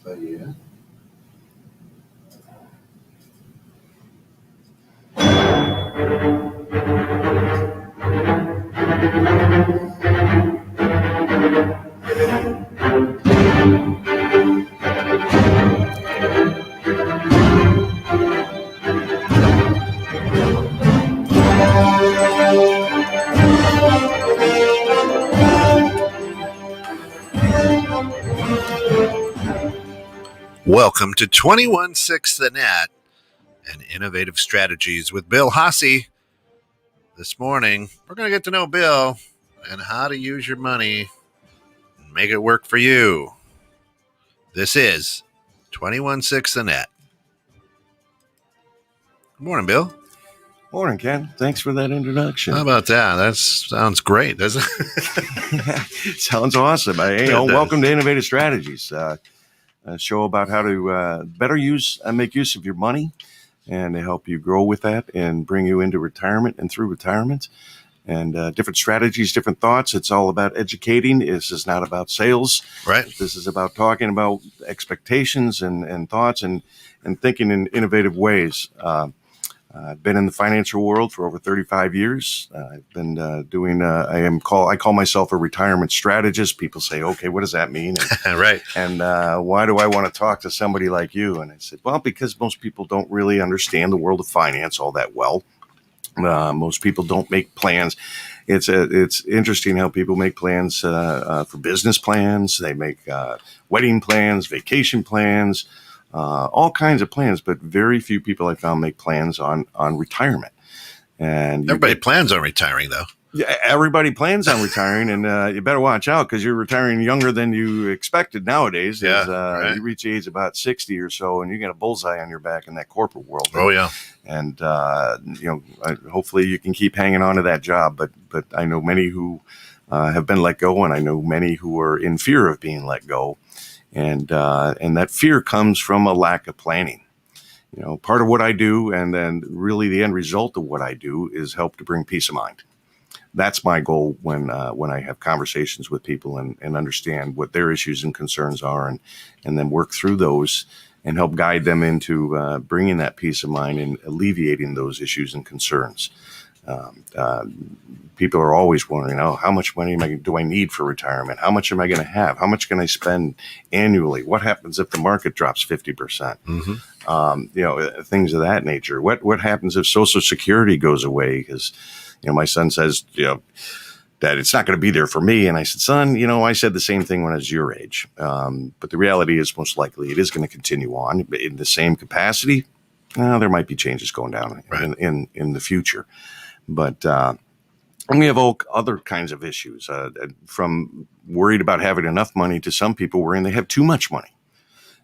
Yeah. Welcome to 21/6 The Net and Innovative Strategies with Bill Haase. This morning, we're going to get to know Bill and how to use your money and make it work for you. This is 21/6 The Net. Good morning, Bill. Morning, Ken. Thanks for that introduction. How about that? That sounds great, doesn't it? Sounds awesome. Welcome to Innovative Strategies, a show about how to better use and make use of your money and to help you grow with that and bring you into retirement and through retirement. And different strategies, different thoughts. It's all about educating. This is not about sales. Right. This is about talking about expectations and thoughts and thinking in innovative ways. I've been in the financial world for over 35 years. I've been doing. I call myself a retirement strategist. People say, "Okay, what does that mean?" And, right. And why do I want to talk to somebody like you? And I said, well, because most people don't really understand the world of finance all that well. Most people don't make plans. It's interesting how people make plans for business plans. They make wedding plans, vacation plans. All kinds of plans, but very few people I found make plans on retirement. And everybody plans on retiring, though. Yeah, everybody plans on retiring, and you better watch out because you're retiring younger than you expected nowadays. Yeah, You reach the age about 60 or so, and you get a bullseye on your back in that corporate world. Oh yeah, and hopefully you can keep hanging on to that job. But I know many who have been let go, and I know many who are in fear of being let go. And that fear comes from a lack of planning. Part of what I do, and then really the end result of what I do, is help to bring peace of mind. That's my goal when I have conversations with people and understand what their issues and concerns are, and then work through those and help guide them into bringing that peace of mind and alleviating those issues and concerns. People are always wondering, how much money do I need for retirement? How much am I going to have? How much can I spend annually? What happens if the market drops 50%? Mm-hmm. Things of that nature. What happens if Social Security goes away? Because, my son says, that it's not going to be there for me. And I said, son, I said the same thing when I was your age. But the reality is most likely it is going to continue on in the same capacity. There might be changes going down in the future. But we have all other kinds of issues, from worried about having enough money to some people worrying they have too much money.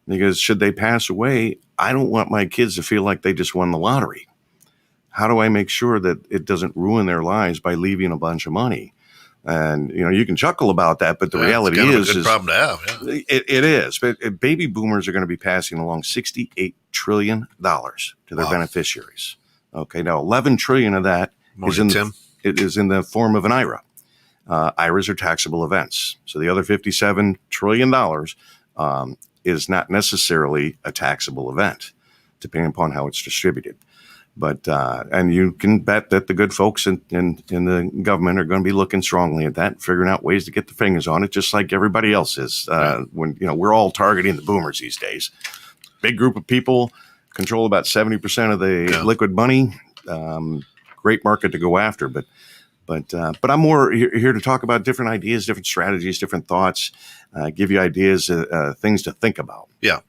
Because should they pass away, I don't want my kids to feel like they just won the lottery. How do I make sure that it doesn't ruin their lives by leaving a bunch of money? And, you can chuckle about that, but the reality is a good problem to have. Yeah. It is. But baby boomers are going to be passing along $68 trillion to their beneficiaries. Okay, now 11 trillion of that is in the form of an IRA. IRAs are taxable events. So the other $57 trillion is not necessarily a taxable event, depending upon how it's distributed. But and you can bet that the good folks in the government are going to be looking strongly at that, figuring out ways to get their fingers on it, just like everybody else is. When we're all targeting the boomers these days. Big group of people control about 70% of the liquid money. Great market to go after, but I'm more here to talk about different ideas, different strategies, different thoughts, give you ideas, things to think about. Yeah,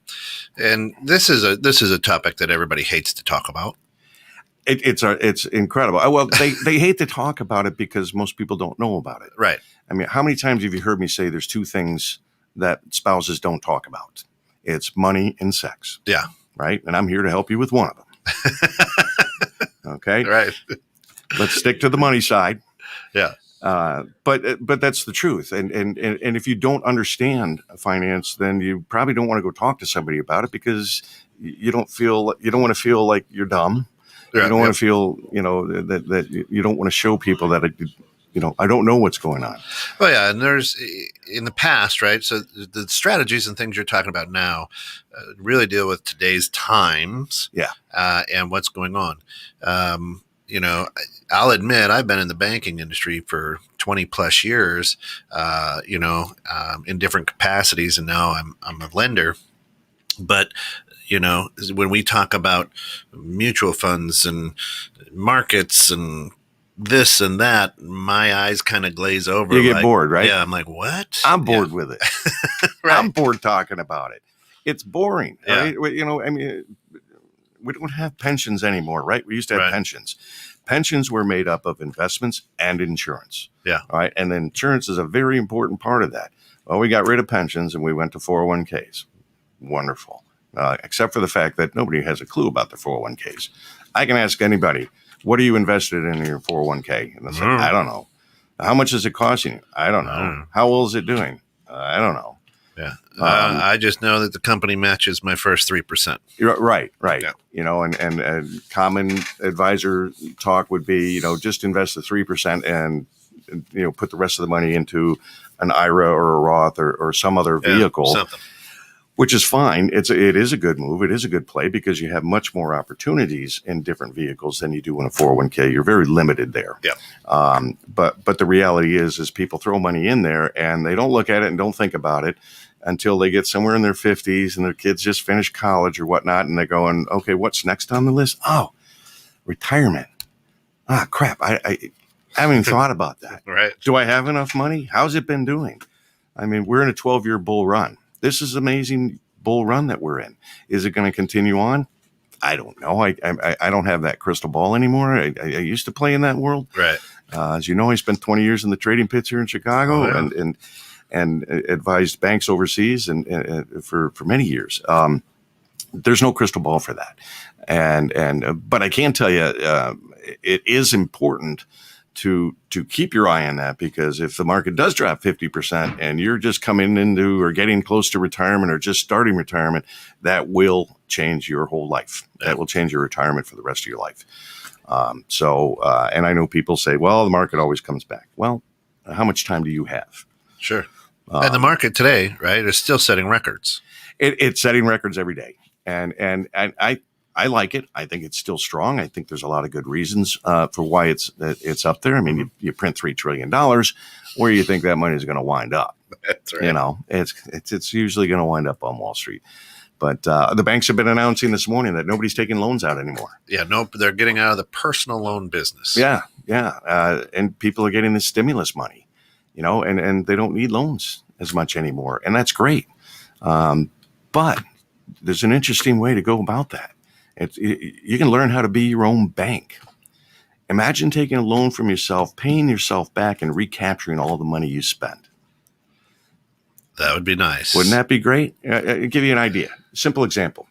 and this is a topic that everybody hates to talk about. It's incredible. Well, they hate to talk about it because most people don't know about it. Right. I mean, how many times have you heard me say there's two things that spouses don't talk about? It's money and sex. Yeah. Right. And I'm here to help you with one of them. Okay. Right. Let's stick to the money side. Yeah. But that's the truth. And if you don't understand finance, then you probably don't want to go talk to somebody about it because you don't want to feel like you're dumb. You don't want to feel, that you don't want to show people that I don't know what's going on. Oh yeah, and there's in the past, right? So the strategies and things you're talking about now really deal with today's times, Yeah. And what's going on. I'll admit I've been in the banking industry for 20 plus years, in different capacities, and now I'm a lender. But when we talk about mutual funds and markets and this and that, my eyes kind of glaze over. You get bored, right? Yeah, I'm like, what? I'm bored with it. Right. I'm bored talking about it. It's boring, Yeah. right? We don't have pensions anymore, right? We used to have pensions. Pensions were made up of investments and insurance. Yeah. All right. And insurance is a very important part of that. Well, we got rid of pensions and we went to 401ks. Wonderful. Except for the fact that nobody has a clue about the 401ks. I can ask anybody, what are you invested in your 401k? And they say, I don't know. How much is it costing you? I don't know. How well is it doing? I don't know. Yeah. I just know that the company matches my first 3%. Right. Yeah. And common advisor talk would be, just invest the 3% and, put the rest of the money into an IRA or a Roth or some other vehicle. Something. Which is fine. It is a good move. It is a good play because you have much more opportunities in different vehicles than you do in a 401k. You're very limited there. Yeah. But the reality is people throw money in there and they don't look at it and don't think about it until they get somewhere in their 50s and their kids just finished college or whatnot. And they're going, okay, what's next on the list? Oh, retirement. Ah, crap. I haven't even thought about that. Right. Do I have enough money? How's it been doing? I mean, we're in a 12-year bull run. This is an amazing bull run that we're in. Is it going to continue on? I don't know. I don't have that crystal ball anymore. I used to play in that world. Right. As you know, I spent 20 years in the trading pits here in Chicago and advised banks overseas and for many years. There's no crystal ball for that. But I can tell you, it is important to keep your eye on that, because if the market does drop 50% and you're just coming into or getting close to retirement or just starting retirement, that will change your whole life. That will change your retirement for the rest of your life. And I know people say, well, the market always comes back. Well, how much time do you have? Sure. And the market today, right, is still setting records. It's setting records every day. And I like it. I think it's still strong. I think there's a lot of good reasons for why it's up there. I mean, you print $3 trillion. Where do you think that money is going to wind up? That's right. It's usually going to wind up on Wall Street. But the banks have been announcing this morning that nobody's taking loans out anymore. Yeah, nope. They're getting out of the personal loan business. Yeah. And people are getting the stimulus money, and they don't need loans as much anymore. And that's great. But there's an interesting way to go about that. You can learn how to be your own bank. Imagine taking a loan from yourself, paying yourself back, and recapturing all the money you spend. That would be nice. Wouldn't that be great? I'll give you an idea. Simple example.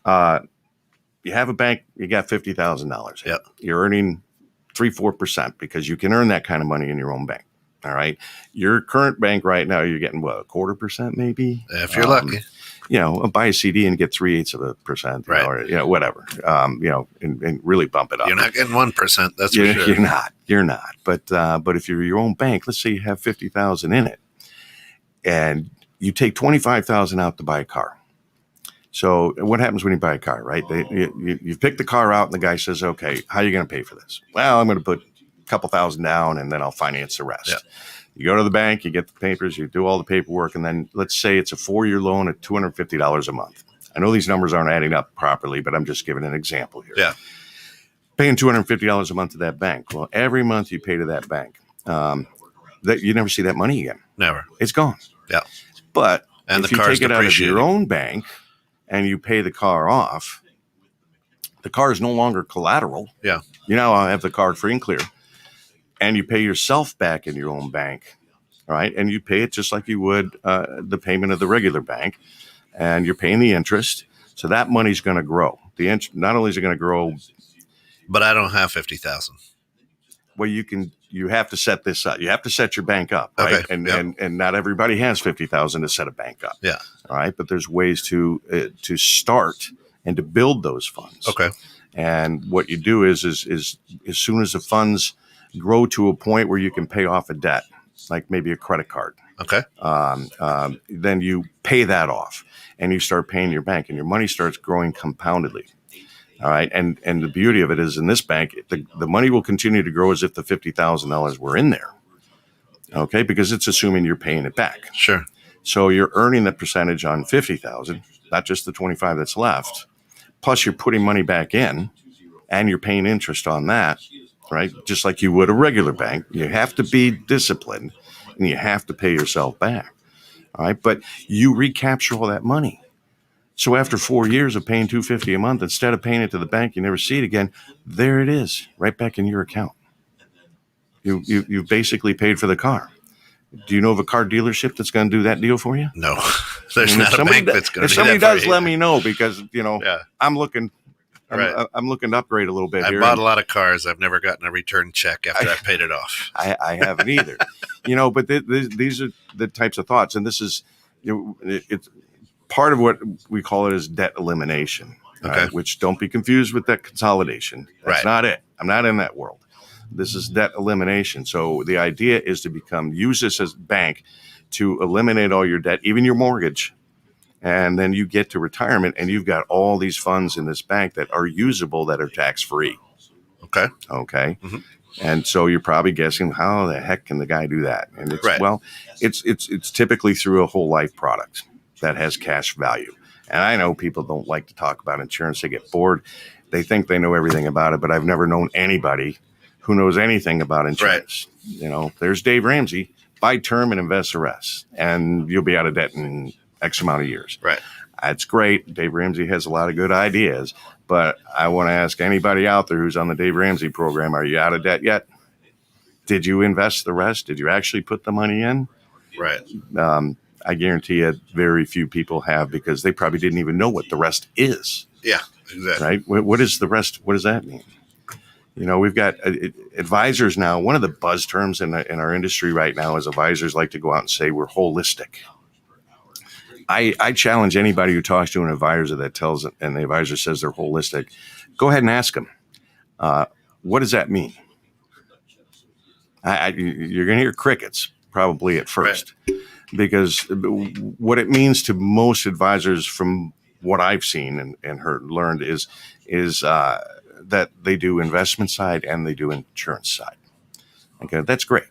You have a bank, you got $50,000. Yep. You're earning 3-4% because you can earn that kind of money in your own bank. All right. Your current bank right now, you're getting what, 0.25% maybe? If you're lucky. Buy a CD and get 0.3%, right? Or whatever. And really bump it up. You're not getting 1%. That's for sure. You're not. But if you're your own bank, let's say you have 50,000 in it, and you take 25,000 out to buy a car. So what happens when you buy a car, right? You pick the car out, and the guy says, "Okay, how are you going to pay for this?" Well, I'm going to put a couple thousand down, and then I'll finance the rest. Yeah. You go to the bank, you get the papers, you do all the paperwork, and then let's say it's a 4-year loan at $250 a month. I know these numbers aren't adding up properly, but I'm just giving an example here. Yeah. Paying $250 a month to that bank. Well, every month you pay to that bank, that you never see that money again. Never. It's gone. Yeah. But and if you take it out of your own bank and you pay the car off, the car is no longer collateral. Yeah. You now have the card free and clear. And you pay yourself back in your own bank, right? And you pay it just like you would the payment of the regular bank, and you're paying the interest. So that money's going to grow. Not only is it going to grow, but I don't have 50,000. Well, you have to set this up. You have to set your bank up, right? Okay. And not everybody has 50,000 to set a bank up. Yeah. All right. But there's ways to start and to build those funds. Okay. And what you do is as soon as the funds grow to a point where you can pay off a debt, like maybe a credit card. Okay. Then you pay that off and you start paying your bank and your money starts growing compoundedly. All right. And the beauty of it is in this bank, the money will continue to grow as if the $50,000 were in there. Okay. Because it's assuming you're paying it back. Sure. So you're earning the percentage on 50,000, not just the 25 that's left. Plus you're putting money back in and you're paying interest on that, right? Just like you would a regular bank. You have to be disciplined and you have to pay yourself back. All right. But you recapture all that money. So after 4 years of paying $250 a month, instead of paying it to the bank, you never see it again. There it is, right back in your account. You basically paid for the car. Do you know of a car dealership that's going to do that deal for you? No, there's not a bank that's going to do that. If somebody does, let me know because Yeah. I'm looking. Right. I'm looking to upgrade a little bit. I here. bought a lot of cars. I've never gotten a return check after I paid it off. I haven't either. But these are the types of thoughts, and this is it's part of what we call it is debt elimination. Okay. Right? Which don't be confused with debt consolidation. That's not it. I'm not in that world. This is debt elimination. So the idea is to use this as a bank to eliminate all your debt, even your mortgage. And then you get to retirement and you've got all these funds in this bank that are usable, that are tax-free. Okay. Mm-hmm. And so you're probably guessing, how the heck can the guy do that? And it's typically through a whole life product that has cash value. And I know people don't like to talk about insurance. They get bored. They think they know everything about it, but I've never known anybody who knows anything about insurance. Right. There's Dave Ramsey, buy term and invest the rest, and you'll be out of debt in X amount of years. Right. That's great. Dave Ramsey has a lot of good ideas, but I want to ask anybody out there who's on the Dave Ramsey program, are you out of debt yet? Did you invest the rest? Did you actually put the money in? Right. I guarantee you very few people have, because they probably didn't even know what the rest is. Yeah, exactly. Right? What is the rest? What does that mean? We've got advisors now. One of the buzz terms in our industry right now is advisors like to go out and say we're holistic. I challenge anybody who talks to an advisor that tells it, and the advisor says they're holistic, go ahead and ask them, what does that mean? You're going to hear crickets probably at first, right? Because what it means to most advisors, from what I've seen and learned, is that they do investment side and they do insurance side. Okay, that's great.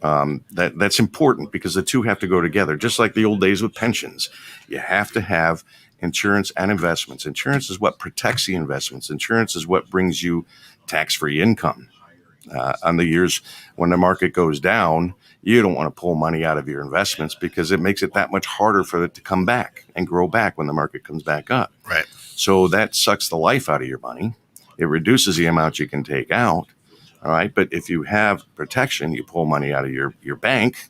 That's important because the two have to go together, just like the old days with pensions. You have to have insurance and investments. Insurance is what protects the investments. Insurance is what brings you tax-free income. On the years when the market goes down, you don't want to pull money out of your investments because it makes it that much harder for it to come back and grow back when the market comes back up. Right. So that sucks the life out of your money. It reduces the amount you can take out. All right. But if you have protection, you pull money out of your bank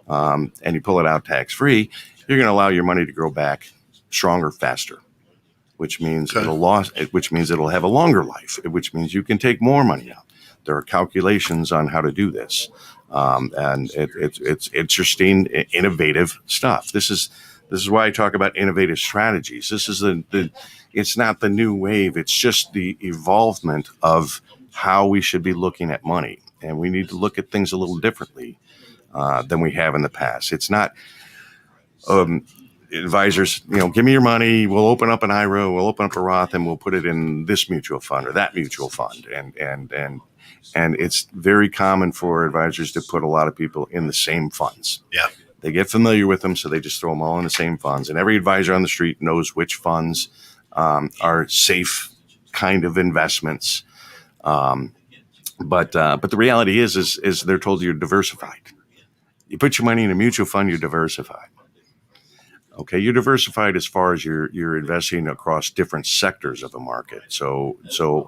and you pull it out tax-free, you're going to allow your money to grow back stronger, faster, which means it'll have a longer life, which means you can take more money out. There are calculations on how to do this. And it's interesting, innovative stuff. This is why I talk about innovative strategies. This is it's not the new wave. It's just the evolvement of how we should be looking at money. And we need to look at things a little differently than we have in the past. It's not advisors, give me your money. We'll open up an IRA, we'll open up a Roth, and we'll put it in this mutual fund or that mutual fund. And it's very common for advisors to put a lot of people in the same funds. Yeah. They get familiar with them, so they just throw them all in the same funds. And every advisor on the street knows which funds are safe kind of investments. But the reality is they're told you're diversified. You put your money in a mutual fund, you're diversified. Okay, you're diversified as far as you're investing across different sectors of the market. So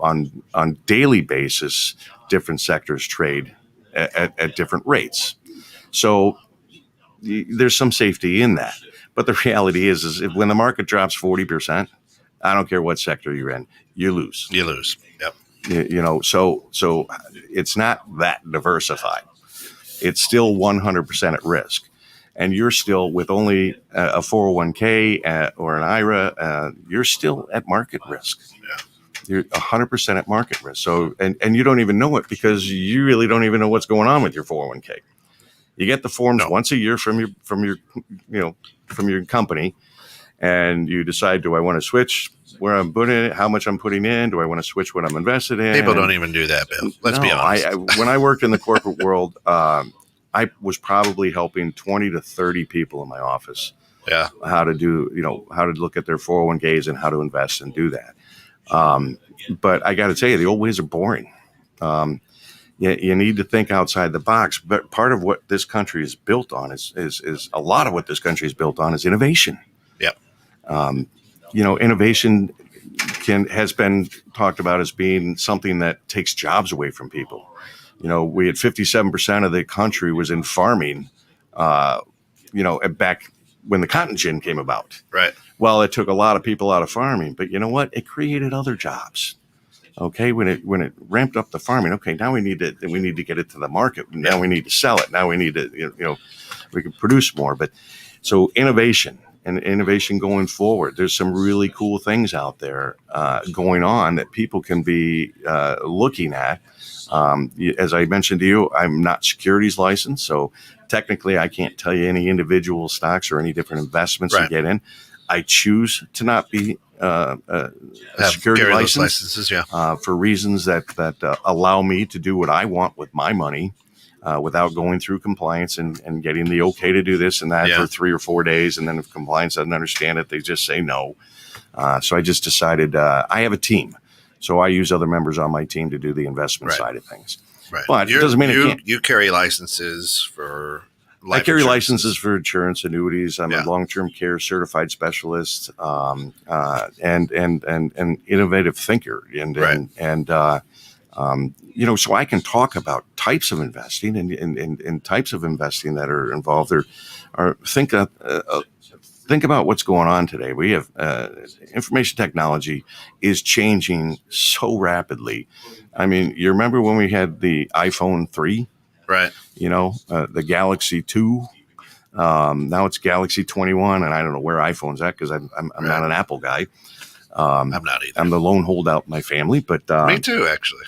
on daily basis, different sectors trade at different rates. So there's some safety in that. But the reality is if when the market drops 40%, I don't care what sector you're in, you lose. You lose. Yep. So it's not that diversified. It's still 100% at risk. And you're still with only a 401k or an IRA, you're still at market risk. You're 100% at market risk. So, and you don't even know it because you really don't even know what's going on with your 401k. You get the forms once a year from your company, and you decide, do I want to switch where I'm putting it, how much I'm putting in? Do I want to switch what I'm invested in? People don't even do that, Bill. Let's be honest. When I worked in the corporate world, I was probably helping 20 to 30 people in my office. Yeah. How to look at their 401ks and how to invest and do that. But I got to tell you, the old ways are boring. You need to think outside the box. But part of what this country is built on is a lot of what this country is built on is innovation. Yep. Innovation has been talked about as being something that takes jobs away from people. We had 57% of the country was in farming, back when the cotton gin came about. Right. Well, it took a lot of people out of farming, but you know what? It created other jobs. Okay, when it ramped up the farming, okay, now we need to get it to the market. Now we need to sell it. Now we need to, we can produce more. But so innovation going forward, there's some really cool things out there going on that people can be looking at. As I mentioned to you, I'm not securities licensed, so technically I can't tell you any individual stocks or any different investments to get in. I choose to not be a security licenses, for reasons that allow me to do what I want with my money without going through compliance and getting the okay to do this and that for 3 or 4 days. And then if compliance doesn't understand it, they just say no. So I just decided I have a team. So I use other members on my team to do the investment side of things. Right. But it doesn't mean it can't. You carry licenses for life I carry insurances. licenses for insurance, annuities. I'm a long-term care certified specialist, and innovative thinker, so I can talk about types of investing and types of investing that are involved. Think about what's going on today. We have information technology is changing so rapidly. I mean, you remember when we had the iPhone 3? Right. The Galaxy 2. Now it's Galaxy 21, and I don't know where iPhone's at because I'm not an Apple guy. I'm not either. I'm the lone holdout in my family, but me too, actually.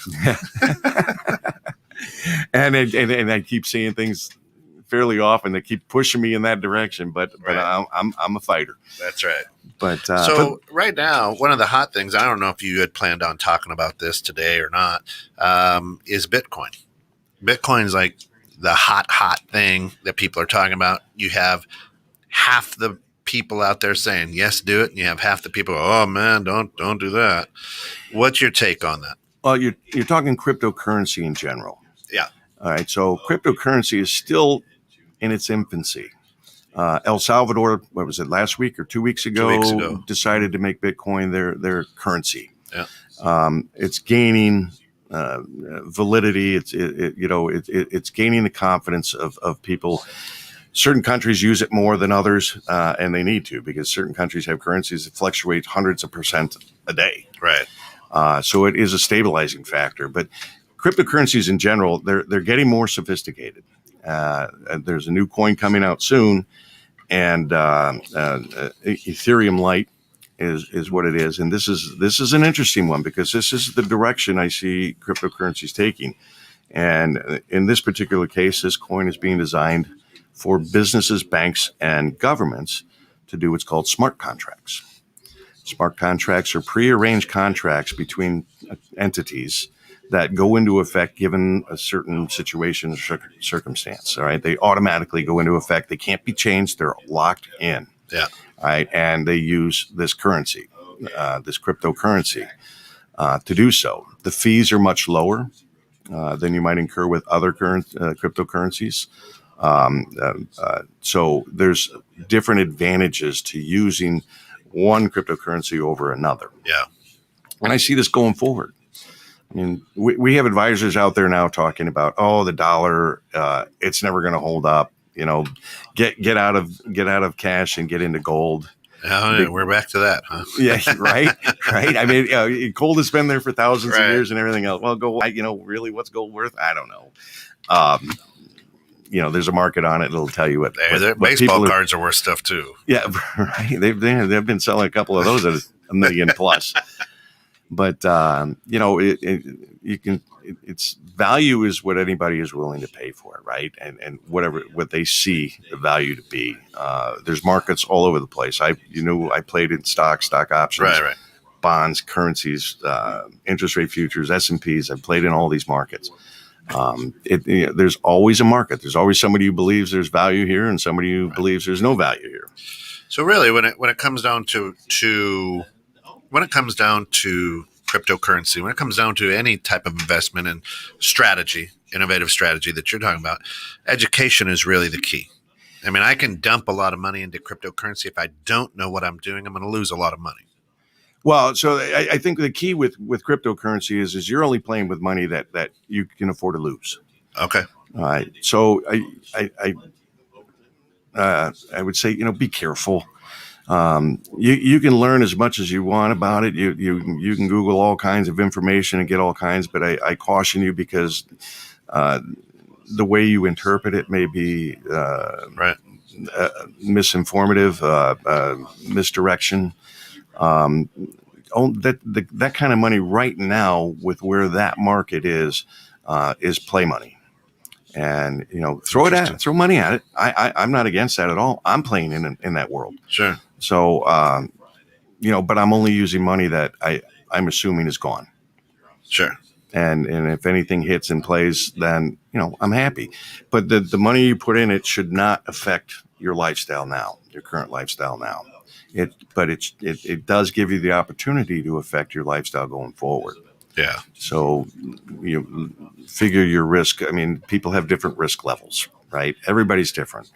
and I keep seeing things fairly often that keep pushing me in that direction. But I'm a fighter. That's right. But right now, one of the hot things, I don't know if you had planned on talking about this today or not, is Bitcoin. Bitcoin's like the hot thing that people are talking about. You have half the people out there saying, yes, do it. And you have half the people, oh man, don't do that. What's your take on that? Well, you're talking cryptocurrency in general. Yeah. All right. So cryptocurrency is still in its infancy. El Salvador, what was it, last week or 2 weeks ago, decided to make Bitcoin their currency. Yeah. It's gaining validity. It's gaining the confidence of people. Certain countries use it more than others, and they need to, because certain countries have currencies that fluctuate hundreds of percent a day. Right. So it is a stabilizing factor. But cryptocurrencies in general, they're getting more sophisticated. There's a new coin coming out soon, and Ethereum Lite is what it is. And this is an interesting one, because this is the direction I see cryptocurrencies taking. And in this particular case, this coin is being designed for businesses, banks, and governments to do what's called smart contracts. Smart contracts are prearranged contracts between entities that go into effect given a certain situation or circumstance. All right, they automatically go into effect. They can't be changed. They're locked in. Yeah. All right, and they use this currency, this cryptocurrency, to do so. The fees are much lower than you might incur with other cryptocurrencies. So there's different advantages to using one cryptocurrency over another. Yeah. And I see this going forward. I mean, we have advisors out there now talking about, the dollar, it's never going to hold up. Get out of cash and get into gold. Oh, we're back to that, huh? Yeah, right. I mean, gold has been there for thousands of years and everything else. Well, gold, really, what's gold worth? I don't know. There's a market on it. It'll tell you what. Baseball cards are worth stuff too. Yeah, right. They've been selling a couple of those at $1 million plus. But it's value is what anybody is willing to pay for it, right? And what they see the value to be. There's markets all over the place. I played in stock options, Right. bonds, currencies, interest rate futures, S&Ps. I've played in all these markets. There's always a market. There's always somebody who believes there's value here and somebody who believes there's no value here. So really, when it comes down to cryptocurrency, when it comes down to any type of investment and strategy, innovative strategy that you're talking about, education is really the key. I mean, I can dump a lot of money into cryptocurrency. If I don't know what I'm doing, I'm going to lose a lot of money. Well, so I think the key with cryptocurrency is you're only playing with money that you can afford to lose. Okay. All right. So I would say, be careful. You can learn as much as you want about it. You can Google all kinds of information and get all kinds, but I caution you because the way you interpret it may be misinformative, misdirection. That kind of money right now with where that market is play money. And throw money at it. I'm not against that at all. I'm playing in that world. Sure. So but I'm only using money that I'm assuming is gone. Sure. And if anything hits and plays, then I'm happy. But the money you put in it should not affect your lifestyle now, your current lifestyle now. It does give you the opportunity to affect your lifestyle going forward. Yeah. So you figure your risk. I mean, people have different risk levels, right? Everybody's different.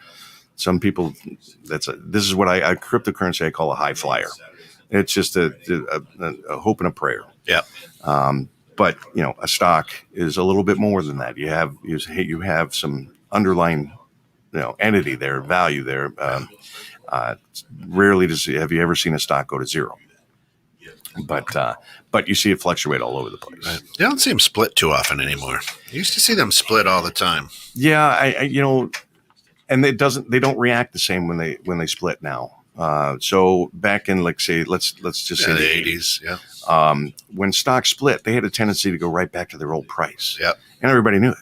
Some people, this is what cryptocurrency I call a high flyer. It's just a hope and a prayer. Yeah. But a stock is a little bit more than that. You have some underlying, entity there, value there. Rarely have you ever seen a stock go to zero. But you see it fluctuate all over the place. Right. You don't see them split too often anymore. You used to see them split all the time. Yeah, and they don't react the same when they split now. So back in let's just say the 80s, yeah. When stocks split, they had a tendency to go right back to their old price. Yep. And everybody knew it.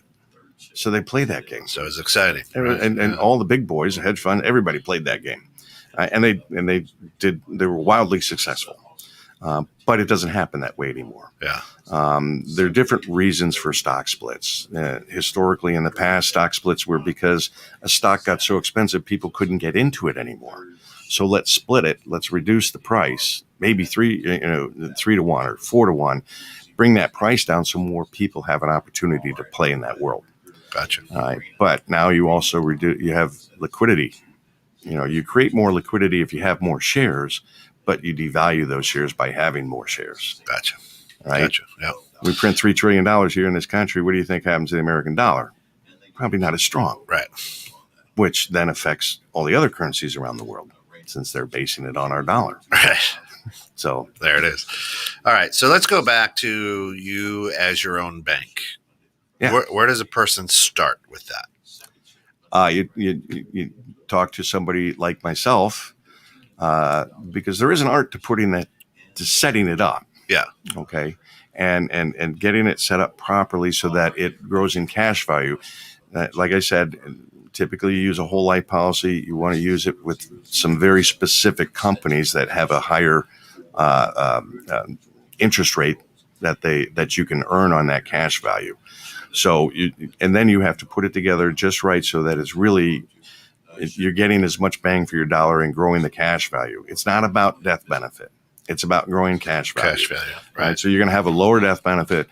So they played that game. So it was exciting. And all the big boys, the hedge fund, everybody played that game. And they were wildly successful. But it doesn't happen that way anymore. Yeah. There are different reasons for stock splits. Historically, in the past, stock splits were because a stock got so expensive people couldn't get into it anymore. So let's split it. Let's reduce the price, maybe 3 to 1 or 4 to 1. Bring that price down so more people have an opportunity to play in that world. Gotcha. But now you also you have liquidity. You create more liquidity if you have more shares, but you devalue those shares by having more shares. Gotcha. Right? Gotcha. Yeah. We print $3 trillion here in this country. What do you think happens to the American dollar? Probably not as strong. Right. Which then affects all the other currencies around the world since they're basing it on our dollar. Right. So there it is. All right. So let's go back to you as your own bank. Yeah. Where does a person start with that? You talk to somebody like myself because there is an art to setting it up. Yeah. Okay. And getting it set up properly so that it grows in cash value. Like I said, typically you use a whole life policy. You want to use it with some very specific companies that have a higher interest rate that you can earn on that cash value. So then you have to put it together just right so that it's really you're getting as much bang for your dollar and growing the cash value. It's not about death benefit. It's about growing cash value. Cash value, right? So you're going to have a lower death benefit,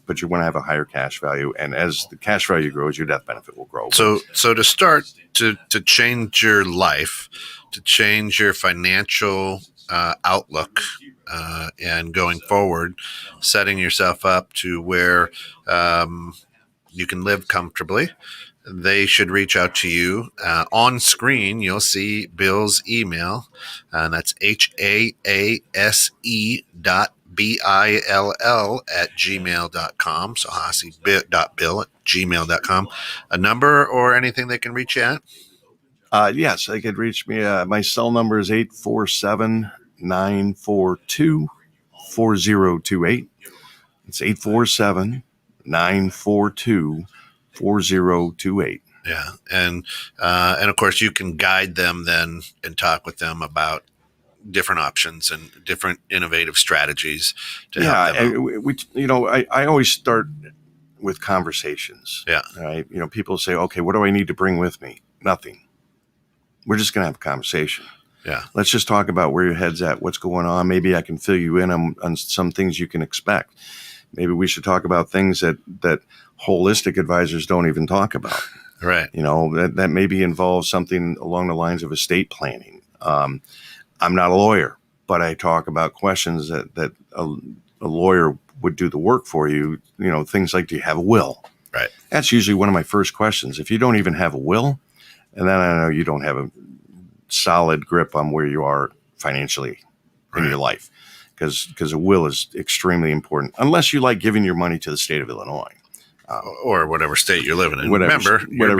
but you want to have a higher cash value. And as the cash value grows, your death benefit will grow. So to start to change your life, to change your financial outlook, and going forward, setting yourself up to where you can live comfortably, they should reach out to you. On screen, you'll see Bill's email, and that's haase.bill@gmail.com. So haase.bill@gmail.com. A number or anything they can reach you at? Yes, they could reach me. My cell number is 847-942-5600. 4028. It's 847-942-4028. Yeah. And of course you can guide them then and talk with them about different options and different innovative strategies to help them out. I always start with conversations. Yeah. Right. People say, okay, what do I need to bring with me? Nothing. We're just going to have a conversation. Yeah. Let's just talk about where your head's at, what's going on. Maybe I can fill you in on some things you can expect. Maybe we should talk about things that holistic advisors don't even talk about. Right. That maybe involves something along the lines of estate planning. I'm not a lawyer, but I talk about questions that a lawyer would do the work for you. Things like, do you have a will? Right. That's usually one of my first questions. If you don't even have a will, and then I know you don't have a solid grip on where you are financially in your life, because a will is extremely important, unless you like giving your money to the state of Illinois. Or whatever state you're living in. Whatever state you're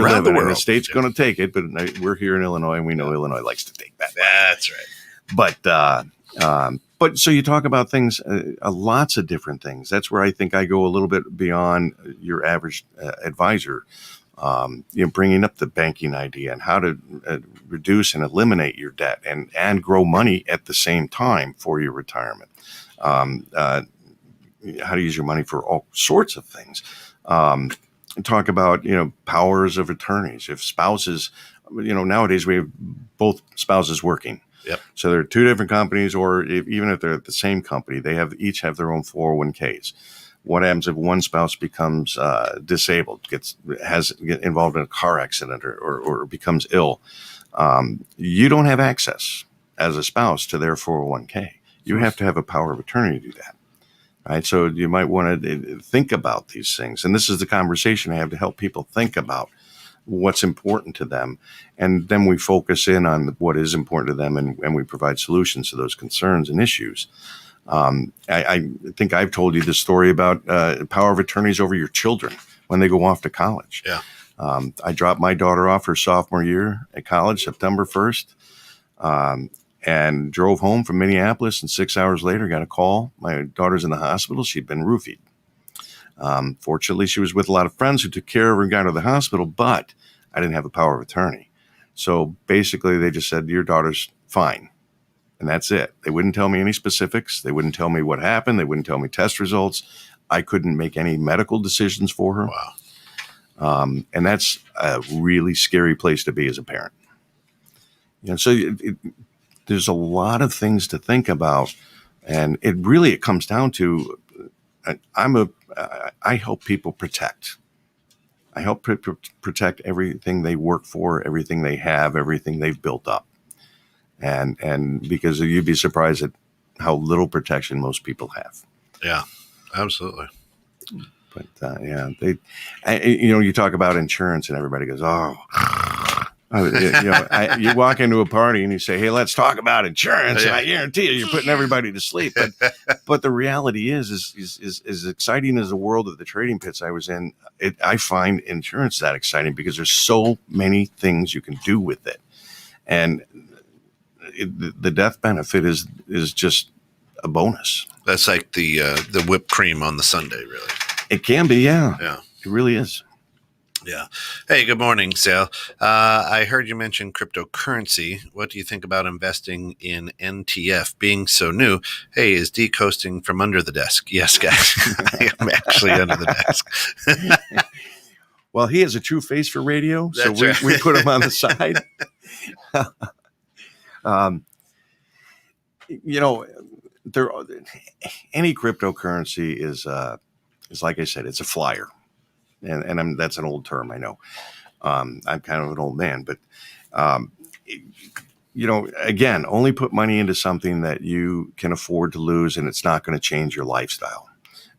living in. The state's Yeah. going to take it, but we're here in Illinois, and we know Illinois likes to take that. That's right. But so you talk about things, lots of different things. That's where I think I go a little bit beyond your average advisor. Bringing up the banking idea and how to reduce and eliminate your debt and grow money at the same time for your retirement. How to use your money for all sorts of things. Talk about, powers of attorneys. If spouses, nowadays we have both spouses working. Yep. So there are two different companies, or even if they're at the same company, they each have their own 401ks. What happens if one spouse becomes disabled, gets involved in a car accident or becomes ill? You don't have access as a spouse to their 401k. You have to have a power of attorney to do that. Right. So you might want to think about these things. And this is the conversation I have to help people think about what's important to them. And then we focus in on what is important to them, and we provide solutions to those concerns and issues. I think I've told you the story about power of attorneys over your children when they go off to college. Yeah. I dropped my daughter off her sophomore year at college, September 1st, and drove home from Minneapolis. And 6 hours later, got a call. My daughter's in the hospital. She'd been roofied. Fortunately, she was with a lot of friends who took care of her and got her to the hospital, but I didn't have a power of attorney. So basically, they just said, your daughter's fine. And that's it. They wouldn't tell me any specifics. They wouldn't tell me what happened. They wouldn't tell me test results. I couldn't make any medical decisions for her. Wow. And that's a really scary place to be as a parent. So there's a lot of things to think about. And it comes down to, I help people protect. I help protect everything they work for, everything they have, everything they've built up. And because you'd be surprised at how little protection most people have. Yeah, absolutely. But you talk about insurance and everybody goes, you walk into a party and you say, hey, let's talk about insurance. And I guarantee you're putting everybody to sleep. But the reality is as exciting as the world of the trading pits I was in, I find insurance that exciting because there's so many things you can do with it. And the death benefit is just a bonus. That's like the whipped cream on the sundae, really. It can be, yeah. Yeah. It really is. Yeah. Hey, good morning, Sal. I heard you mention cryptocurrency. What do you think about investing in NTF being so new? Hey, is Deke hosting from under the desk? Yes, guys. I am actually under the desk. Well, he has a true face for radio, so we put him on the side. Any cryptocurrency is like I said, it's a flyer, and that's an old term, I know. I'm kind of an old man, but again, only put money into something that you can afford to lose, and it's not going to change your lifestyle.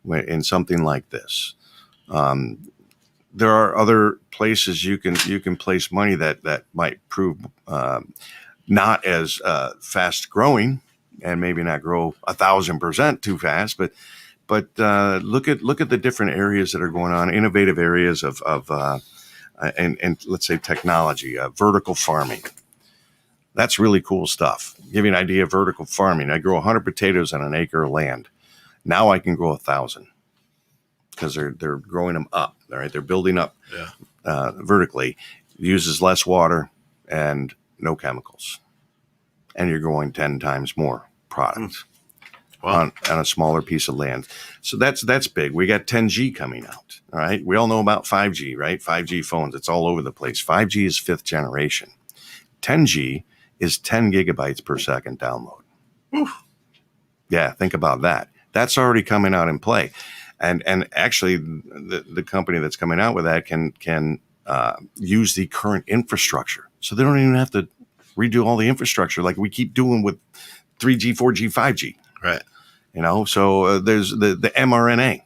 In something like this, there are other places you can place money that might prove not as fast growing, and maybe not grow 1,000% too fast, but look at the different areas that are going on, innovative areas of and let's say technology, vertical farming. That's really cool stuff. Give you an idea of vertical farming. I grow 100 potatoes on an acre of land. Now I can grow 1,000 because they're growing them up. All right, they're building up vertically. It uses less water and no chemicals, and you're growing 10 times more product on a smaller piece of land. So that's big. We got 10G coming out. All right, we all know about 5G, right? 5G phones. It's all over the place. 5G is 5th generation. 10G is 10 gigabytes per second download. Oof. Yeah, think about that. That's already coming out in play. And actually, the company that's coming out with that can use the current infrastructure. So they don't even have to redo all the infrastructure like we keep doing with 3G, 4G, 5G. Right. So there's the mRNA.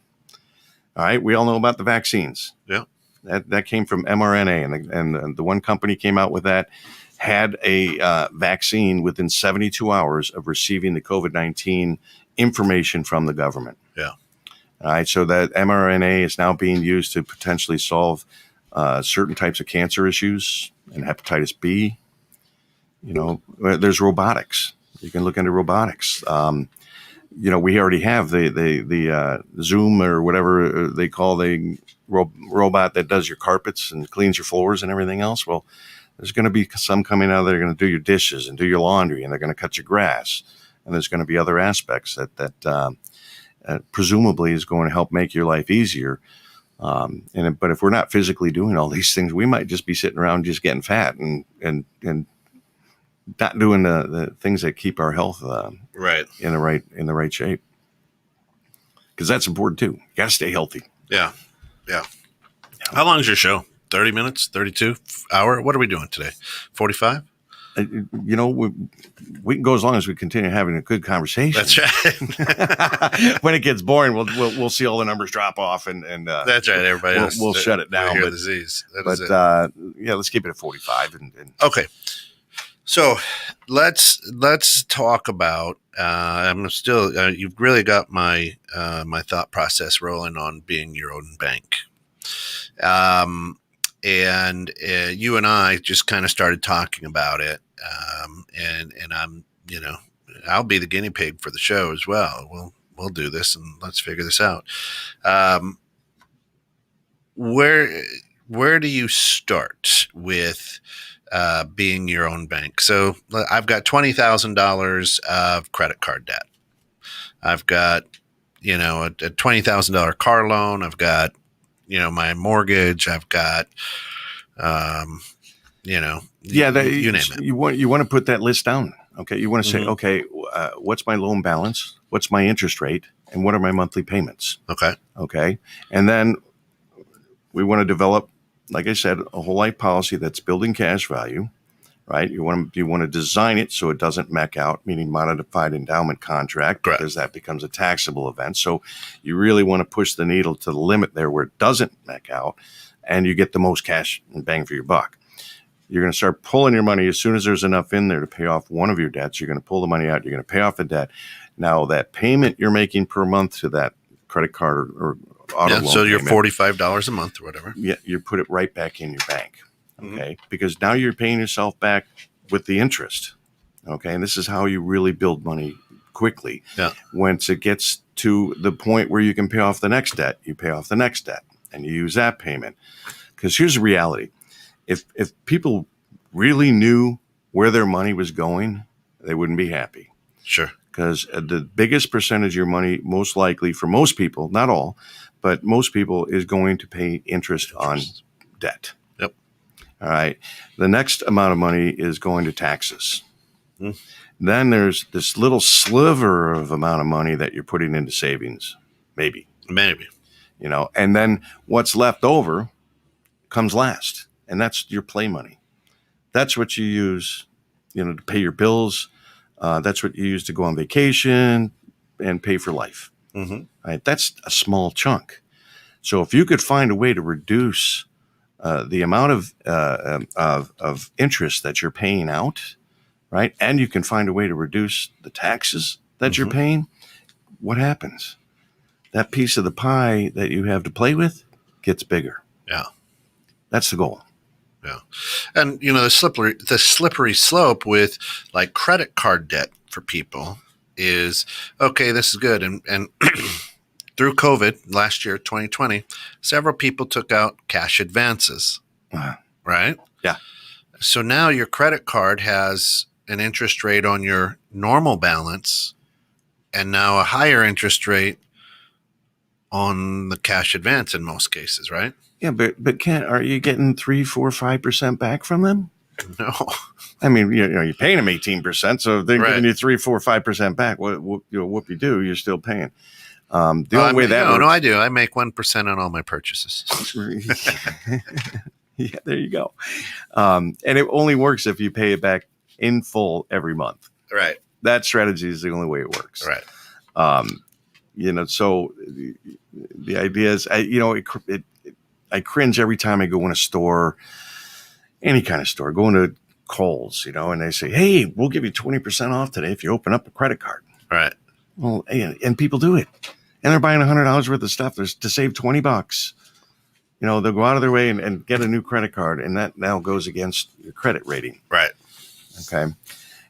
All right. We all know about the vaccines. Yeah. That came from mRNA. And the one company came out with that, had a vaccine within 72 hours of receiving the COVID-19 information from the government. Yeah. All right. So that mRNA is now being used to potentially solve certain types of cancer issues and hepatitis B. There's robotics. You can look into robotics. We already have the Zoom or whatever they call the robot that does your carpets and cleans your floors and everything else. Well, there's going to be some coming out that are going to do your dishes and do your laundry, and they're going to cut your grass. And there's going to be other aspects that presumably is going to help make your life easier. But if we're not physically doing all these things, we might just be sitting around just getting fat and not doing the things that keep our health right in the right shape. Because that's important too. You got to stay healthy. Yeah. How long is your show? 30 minutes? 32 hour? What are we doing today? 45? We can go as long as we continue having a good conversation. That's right. When it gets boring, we'll see all the numbers drop off, and that's right. Everybody we'll shut it down. But disease. Let's keep it at 45. And okay. So let's talk about. I'm still. You've really got my my thought process rolling on being your own bank. And you and I just kind of started talking about it, and I'm, I'll be the guinea pig for the show as well. We'll do this and let's figure this out. Where do you start with being your own bank? So I've got $20,000 of credit card debt. I've got a $20,000 car loan. I've got my mortgage. I've got, you name it. You want to put that list down. Okay. You want to say, okay, what's my loan balance? What's my interest rate? And what are my monthly payments? Okay. Okay. And then we want to develop, like I said, a whole life policy that's building cash value, right? You want to design it so it doesn't mech out, meaning modified endowment contract, correct, because that becomes a taxable event. So you really want to push the needle to the limit there where it doesn't mech out, and you get the most cash and bang for your buck. You're going to start pulling your money as soon as there's enough in there to pay off one of your debts. You're going to pull the money out. You're going to pay off the debt. Now that payment you're making per month to that credit card or auto loan so you're payment, $45 a month or whatever. Yeah, you put it right back in your bank. Okay, because now you're paying yourself back with the interest. Okay, and this is how you really build money quickly. Yeah. Once it gets to the point where you can pay off the next debt, you pay off the next debt, and you use that payment. Because here's the reality: if people really knew where their money was going, they wouldn't be happy. Sure. Because the biggest percentage of your money, most likely for most people, not all, but most people, is going to pay interest on debt. Yep. All right. The next amount of money is going to taxes. Then there's this little sliver of amount of money that you're putting into savings, maybe. And then what's left over comes last, and that's your play money. That's what you use, to pay your bills. That's what you use to go on vacation and pay for life. Right? That's a small chunk. So if you could find a way to reduce the amount of interest that you're paying out, right, and you can find a way to reduce the taxes that you're paying, what happens? That piece of the pie that you have to play with gets bigger. Yeah. That's the goal. Yeah. And the slippery slope with like credit card debt for people is, okay, this is good. And through COVID last year, 2020, several people took out cash advances, right? Yeah. So now your credit card has an interest rate on your normal balance and now a higher interest rate on the cash advance in most cases, right? Yeah, but are you getting 3, 4, 5% back from them? No. I mean, you're paying them 18%, so if they're Right. giving you 3, 4, 5% back, whoop you do, you're still paying. The only way that works. No, I do. I make 1% on all my purchases. Yeah, there you go. And it only works if you pay it back in full every month. Right. That strategy is the only way it works. Right. So the idea is, I cringe every time I go in a store, any kind of store, go into Kohl's, and they say, hey, we'll give you 20% off today if you open up a credit card. Right. Well, and people do it. And they're buying $100 worth of stuff to save $20. They'll go out of their way and get a new credit card, and that now goes against your credit rating. Right. Okay. And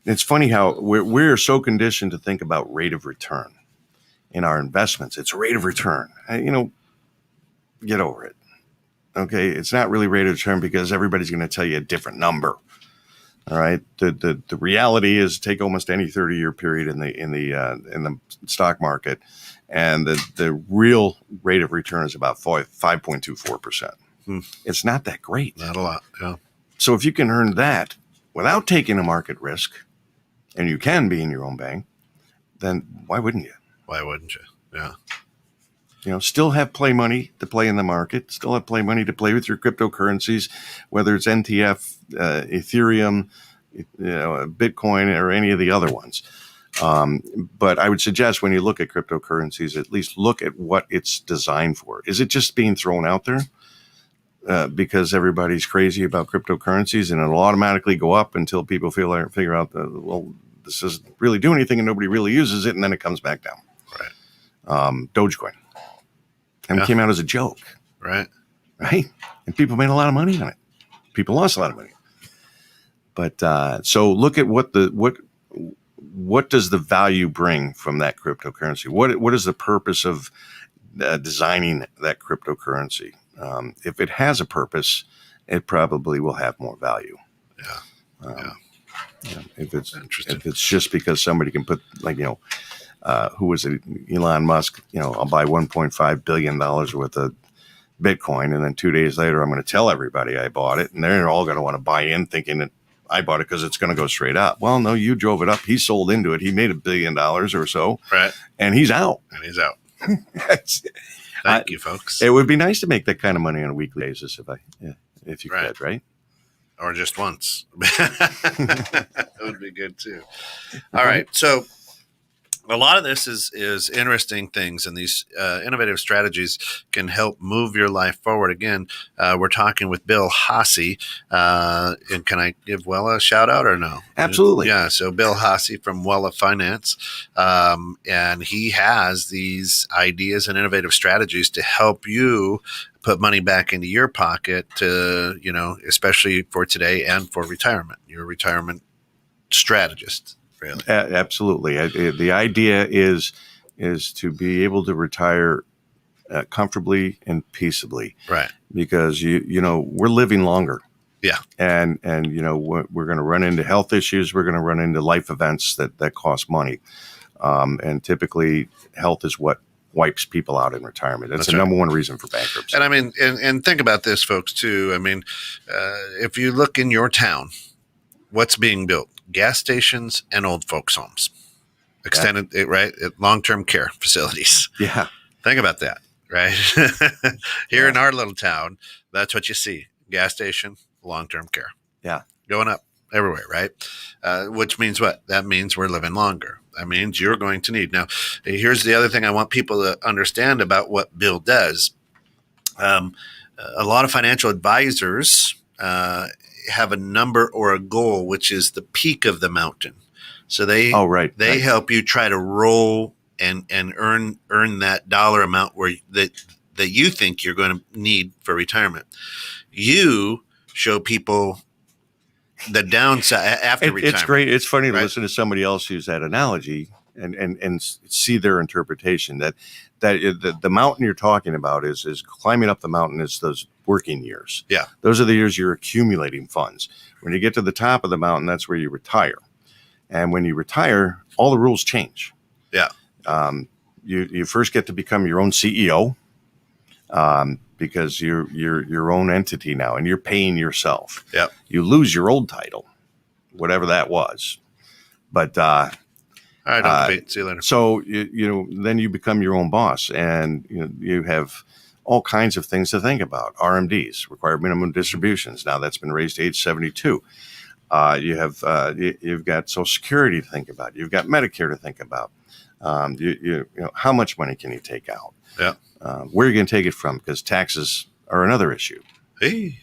it's funny how we're so conditioned to think about rate of return in our investments. It's rate of return. Get over it. Okay. It's not really rate of return because everybody's going to tell you a different number. All right. The reality is, take almost any 30-year period in the stock market, and the real rate of return is about 5.24%. It's not that great. Not a lot. Yeah. So if you can earn that without taking a market risk, and you can be in your own bank, then why wouldn't you? Why wouldn't you? Yeah. Still have play money to play in the market, still have play money to play with your cryptocurrencies, whether it's NTF, Ethereum, Bitcoin, or any of the other ones. But I would suggest when you look at cryptocurrencies, at least look at what it's designed for. Is it just being thrown out there because everybody's crazy about cryptocurrencies and it'll automatically go up until people figure out that, this doesn't really do anything and nobody really uses it, and then it comes back down. Right. Dogecoin. And it came out as a joke. Right. And people made a lot of money on it. People lost a lot of money. But so look at what does the value bring from that cryptocurrency? What is the purpose of designing that cryptocurrency? If it has a purpose, it probably will have more value. Yeah. If it's just because somebody can put, who was it? Elon Musk, I'll buy $1.5 billion worth of Bitcoin, and then 2 days later, I'm going to tell everybody I bought it, and they're all going to want to buy in thinking that I bought it because it's going to go straight up. Well, no, you drove it up. He sold into it. He made $1 billion or so. Right. And he's out. Thank you, folks. It would be nice to make that kind of money on a weekly basis if you could, right? Or just once. That would be good too. All right. So a lot of this is interesting things, and these innovative strategies can help move your life forward. Again, we're talking with Bill Haase. And can I give Wella a shout out or no? Absolutely. Yeah. So Bill Haase from Wella Finance, and he has these ideas and innovative strategies to help you put money back into your pocket to, especially for today and for retirement. You're a retirement strategist. Really? Absolutely. The idea is to be able to retire comfortably and peaceably, right? Because we're living longer, yeah, and we're going to run into health issues. We're going to run into life events that cost money, and typically health is what wipes people out in retirement. That's the number one reason for bankruptcy. And I mean, and think about this, folks, too. I mean, if you look in your town, what's being built? Gas stations and old folks' homes, extended, right? Long-term care facilities. Yeah. Think about that, right? Here in our little town, that's what you see. Gas station, long-term care. Yeah. Going up everywhere, right? Which means what? That means we're living longer. That means you're going to need. Now, here's the other thing I want people to understand about what Bill does. A lot of financial advisors have a number or a goal, which is the peak of the mountain. So they help you try to roll and earn that dollar amount that you think you're going to need for retirement. You show people the downside after retirement. It's great. It's funny to right? listen to somebody else use that analogy and see their interpretation. That the mountain you're talking about is climbing up the mountain is those working years. Yeah. Those are the years you're accumulating funds. When you get to the top of the mountain, that's where you retire. And when you retire, all the rules change. Yeah. You first get to become your own CEO. Because you're your own entity now, and you're paying yourself. Yep. You lose your old title, whatever that was. But all right, don't compete. See you later. So then you become your own boss, and you have all kinds of things to think about. RMDs, required minimum distributions. Now that's been raised to age 72. You have you've got Social Security to think about. You've got Medicare to think about. How much money can you take out? Yeah. Where are you going to take it from? Because taxes are another issue. Hey.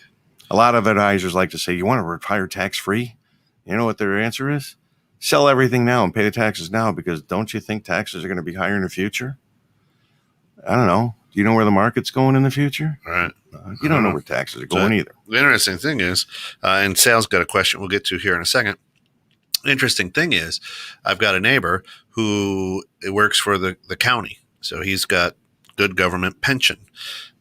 A lot of advisors like to say, you want to retire tax-free? You know what their answer is? Sell everything now and pay the taxes now, because don't you think taxes are going to be higher in the future? I don't know. Do you know where the market's going in the future? All right. You don't know where taxes are going either. The interesting thing is, and Sal's got a question we'll get to here in a second. Interesting thing is, I've got a neighbor who works for the county. So he's got good government pension.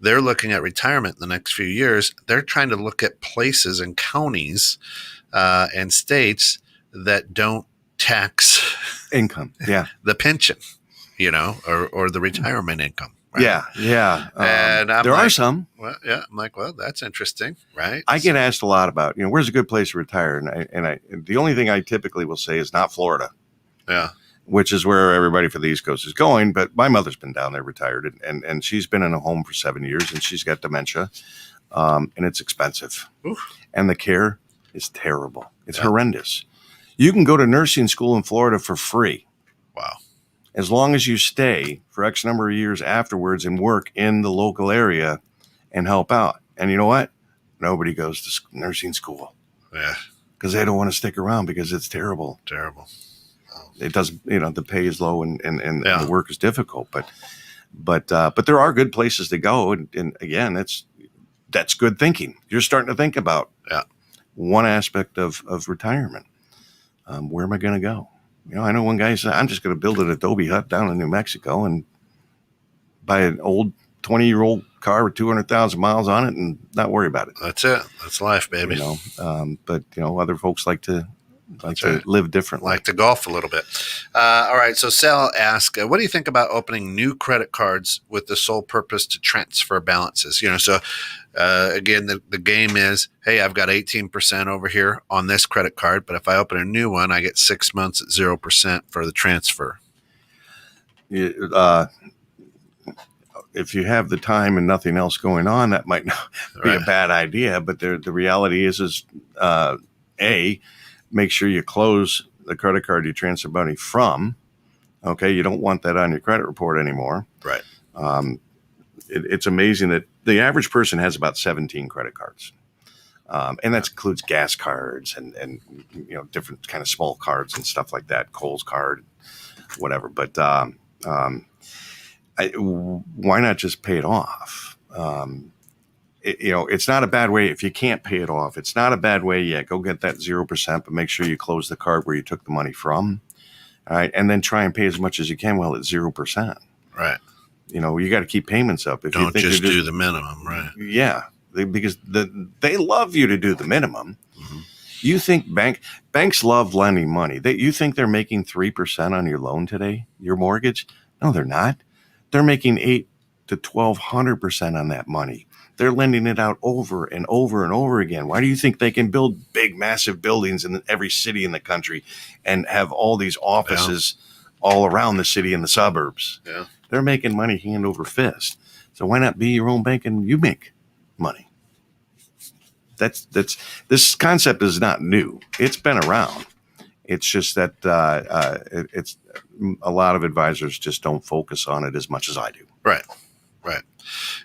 They're looking at retirement in the next few years. They're trying to look at places and counties and states that don't tax income. Yeah. the pension, or the retirement income. Right? Yeah. And there are some. Well, yeah. I'm like, well, that's interesting, right? I get asked a lot about, where's a good place to retire? And the only thing I typically will say is not Florida. Yeah. Which is where everybody for the East Coast is going. But my mother's been down there retired, and she's been in a home for 7 years, and she's got dementia, and it's expensive. Oof. And the care is terrible. It's horrendous. You can go to nursing school in Florida for free. Wow. As long as you stay for X number of years afterwards and work in the local area and help out. And you know what? Nobody goes to nursing school. Yeah. Because they don't want to stick around because it's terrible. Terrible. It doesn't, the pay is low and the work is difficult, but there are good places to go. And again, that's good thinking. You're starting to think about one aspect of retirement. Where am I going to go? I know one guy said, I'm just going to build an Adobe hut down in New Mexico and buy an old 20-year-old car with 200,000 miles on it and not worry about it. That's it. That's life, baby. But other folks like to live differently. Like to golf a little bit. All right. So Sal asked, what do you think about opening new credit cards with the sole purpose to transfer balances? Again, the game is, hey, I've got 18% over here on this credit card, but if I open a new one, I get 6 months at 0% for the transfer. If you have the time and nothing else going on, that might not be a bad idea. But the reality is make sure you close the credit card you transfer money from. Okay, you don't want that on your credit report anymore. Right. It's amazing that the average person has about 17 credit cards, and that includes gas cards and different kind of small cards and stuff like that, Kohl's card, whatever. But why not just pay it off? It's not a bad way if you can't pay it off. It's not a bad way yet. Go get that 0%, but make sure you close the card where you took the money from. All right. And then try and pay as much as you can while it's 0%. Right. You got to keep payments up. If Don't you think just do the minimum. Right. Yeah. Because they love you to do the minimum. Mm-hmm. You think banks love lending money. You think they're making 3% on your loan today, your mortgage? No, they're not. They're making 8 to 1,200% on that money. They're lending it out over and over and over again. Why do you think they can build big, massive buildings in every city in the country and have all these offices all around the city and the suburbs? Yeah. They're making money hand over fist. So why not be your own bank and you make money? This concept is not new. It's been around. It's just that it's a lot of advisors just don't focus on it as much as I do. Right.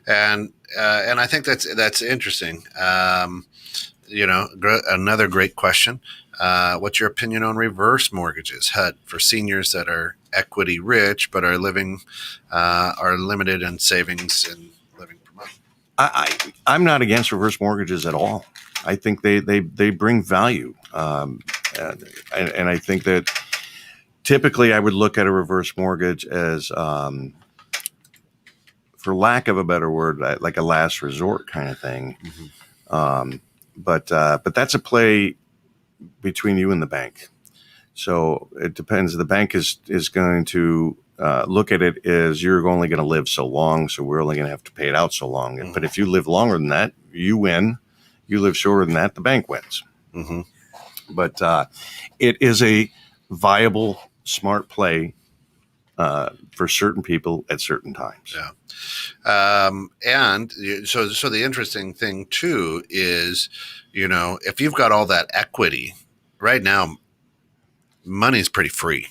And I think that's interesting. Another great question. What's your opinion on reverse mortgages, HUD, for seniors that are equity rich but are limited in savings and living per month? I'm not against reverse mortgages at all. I think they bring value. And I think that typically I would look at a reverse mortgage as, for lack of a better word, like a last resort kind of thing. Mm-hmm. But that's a play between you and the bank. So it depends. The bank is going to look at it as you're only going to live so long, so we're only going to have to pay it out so long. Mm-hmm. But if you live longer than that, you win. You live shorter than that, the bank wins. Mm-hmm. But it is a viable, smart play for certain people at certain times. Yeah. And so the interesting thing too is, if you've got all that equity right now, money's pretty free.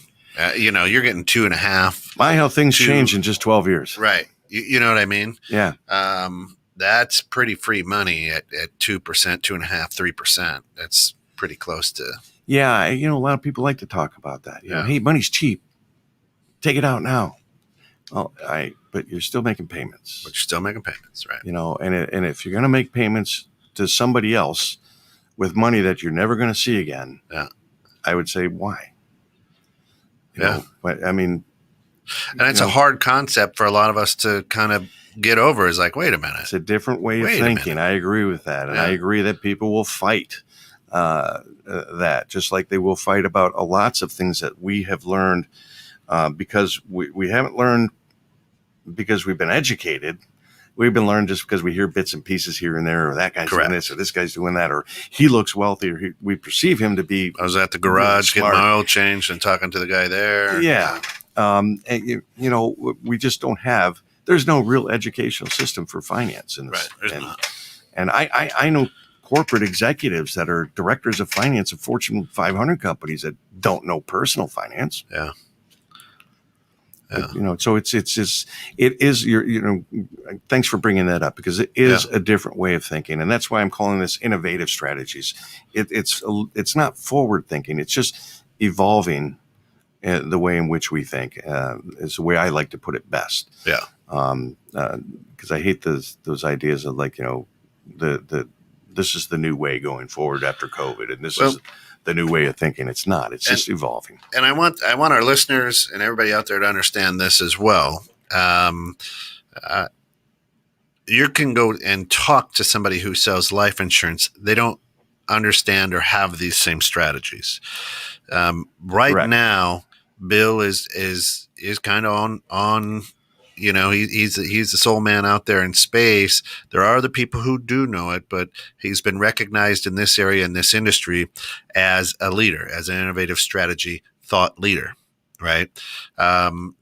You're getting 2.5. My, how things change in just 12 years. Right. You know what I mean? Yeah. That's pretty free money at 2%, 2.5%, 3%. That's pretty close to. Yeah. A lot of people like to talk about that. Hey, money's cheap. Take it out now. Well, but you're still making payments. Right? And if you're going to make payments to somebody else with money that you're never going to see again, I would say why? But I mean, and it's a hard concept for a lot of us to kind of get over. Is like, wait a minute, it's a different way of thinking. I agree with that, and I agree that people will fight that, just like they will fight about lots of things that we have learned. Because we haven't learned because we've been educated. We've been learned just because we hear bits and pieces here and there, or that guy's doing this, or this guy's doing that, or he looks wealthy, or we perceive him to be. I was at the garage getting my oil changed and talking to the guy there. Yeah. And, we just don't have, there's no real educational system for finance in this. Right. There's not. And I know corporate executives that are directors of finance of Fortune 500 companies that don't know personal finance. Yeah. But, so it is your, thanks for bringing that up, because it is a different way of thinking. And that's why I'm calling this innovative strategies. It's not forward thinking. It's just evolving the way in which we think is the way I like to put it best. Yeah. Because I hate those ideas of like, this is the new way going forward after COVID. And this is the new way of thinking. It's not. It's just evolving. And I want our listeners and everybody out there to understand this as well. You can go and talk to somebody who sells life insurance. They don't understand or have these same strategies. Correct. Now, Bill is kind of on. He's the sole man out there in space. There are other people who do know it, but he's been recognized in this area, in this industry, as a leader, as an innovative strategy thought leader, right?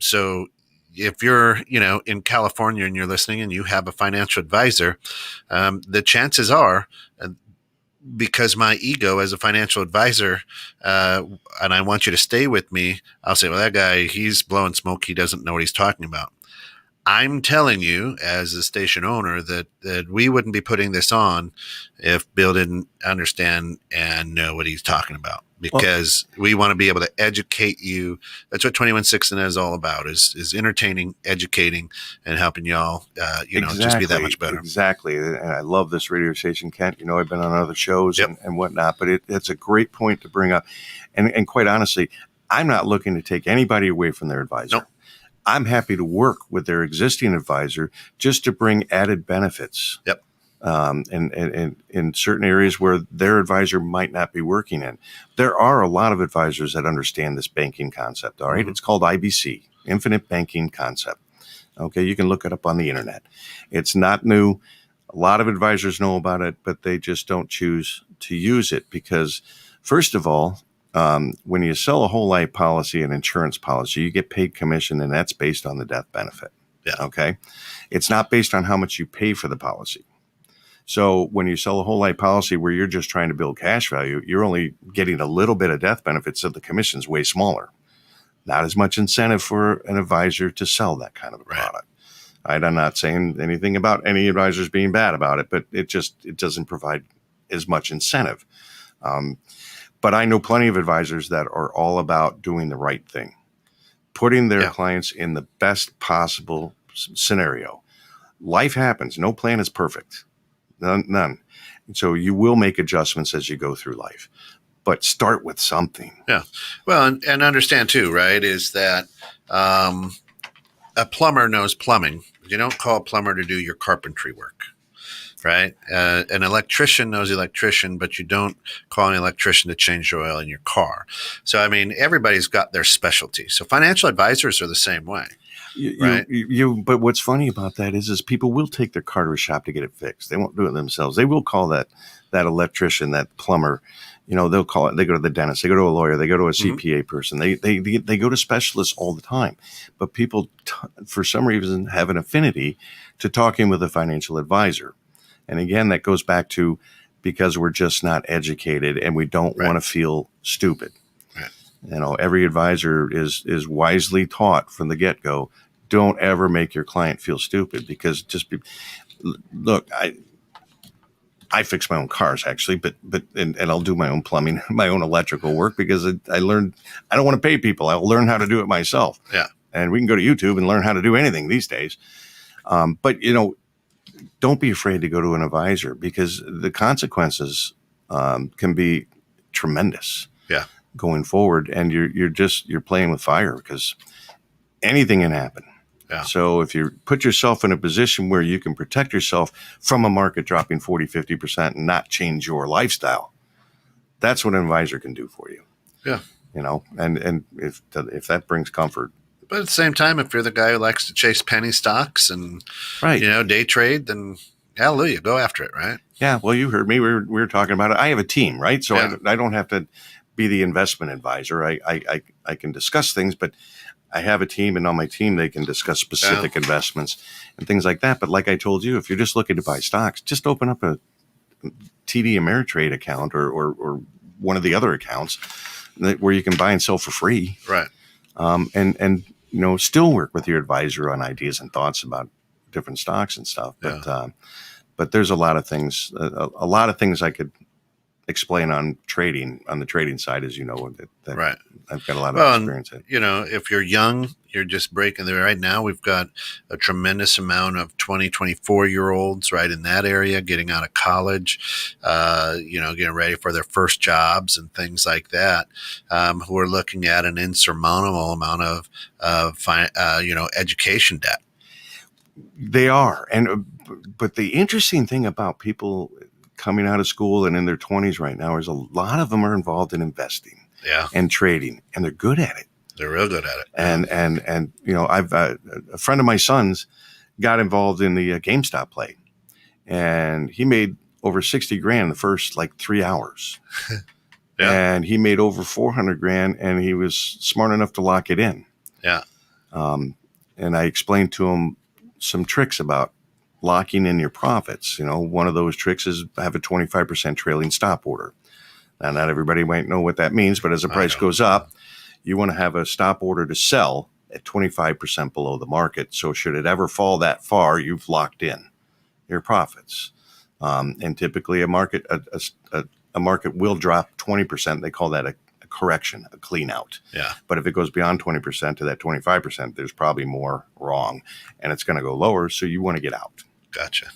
So if you're, in California and you're listening and you have a financial advisor, the chances are, because my ego as a financial advisor, and I want you to stay with me, I'll say, well, that guy, he's blowing smoke. He doesn't know what he's talking about. I'm telling you, as a station owner, that we wouldn't be putting this on if Bill didn't understand and know what he's talking about, because we want to be able to educate you. That's what 21.6 is all about, is entertaining, educating, and helping y'all, just be that much better. Exactly. And I love this radio station, Kent. I've been on other shows and whatnot, but it's a great point to bring up. And quite honestly, I'm not looking to take anybody away from their advisor. Nope. I'm happy to work with their existing advisor just to bring added benefits. Yep. And in certain areas where their advisor might not be working in. There are a lot of advisors that understand this banking concept. All right. Mm-hmm. It's called IBC, Infinite Banking Concept. Okay. You can look it up on the internet. It's not new. A lot of advisors know about it, but they just don't choose to use it because, first of all, when you sell a whole life policy, an insurance policy, you get paid commission, and that's based on the death benefit. Yeah. Okay. It's not based on how much you pay for the policy. So when you sell a whole life policy where you're just trying to build cash value, you're only getting a little bit of death benefits, so the commission's way smaller. Not as much incentive for an advisor to sell that kind of a product. Right? I'm not saying anything about any advisors being bad about it, but it doesn't provide as much incentive. But I know plenty of advisors that are all about doing the right thing, putting their clients in the best possible scenario. Life happens. No plan is perfect. None. So you will make adjustments as you go through life, but start with something. Yeah. Well, and understand too, right, is that a plumber knows plumbing. You don't call a plumber to do your carpentry work, right? An electrician knows electrician, but you don't call an electrician to change the oil in your car. So, I mean, everybody's got their specialty. So financial advisors are the same way. Right. But what's funny about that is people will take their car to a shop to get it fixed. They won't do it themselves. They will call that electrician, that plumber. They'll call it. They go to the dentist. They go to a lawyer. They go to a CPA person. They go to specialists all the time. But people, for some reason, have an affinity to talking with a financial advisor. And again, that goes back to because we're just not educated and we don't want to feel stupid. Right. Every advisor is wisely taught from the get-go. Don't ever make your client feel stupid because look, I fix my own cars actually, but I'll do my own plumbing, my own electrical work because I learned I don't want to pay people. I'll learn how to do it myself. Yeah. And we can go to YouTube and learn how to do anything these days. But don't be afraid to go to an advisor because the consequences can be tremendous. Yeah. Going forward, and you're playing with fire because anything can happen. Yeah. So if you put yourself in a position where you can protect yourself from a market dropping 40, 50% and not change your lifestyle, that's what an advisor can do for you. Yeah. And if that brings comfort. But at the same time, if you're the guy who likes to chase penny stocks and, day trade, then hallelujah, go after it, right? Yeah. Well, you heard me. We were talking about it. I have a team, right? So I don't have to be the investment advisor. I can discuss things, but I have a team, and on my team, they can discuss specific investments and things like that. But like I told you, if you're just looking to buy stocks, just open up a TD Ameritrade account or one of the other accounts where you can buy and sell for free. Right. And still work with your advisor on ideas and thoughts about different stocks and stuff. But there's a lot of things I could explain on the trading side, as that right. I've got a lot of experience in. If you're young, you're just breaking there. Right now, we've got a tremendous amount of 24-year-olds right in that area getting out of college, getting ready for their first jobs and things like that, who are looking at an insurmountable amount of education debt. They are. But the interesting thing about people coming out of school and in their 20s right now is a lot of them are involved in investing and trading, and they're good at it. They're real good at it. And I've a friend of my son's got involved in the GameStop play, and he made over 60 grand the first 3 hours. And he made over 400 grand, and he was smart enough to lock it in. Yeah. And I explained to him some tricks about locking in your profits. One of those tricks is have a 25% trailing stop order. Now, not everybody might know what that means, but as the price goes up, you want to have a stop order to sell at 25% below the market. So should it ever fall that far, you've locked in your profits. And typically a market will drop 20%. They call that a correction, a clean out. Yeah. But if it goes beyond 20% to that 25%, there's probably more wrong, and it's going to go lower. So you want to get out. Gotcha.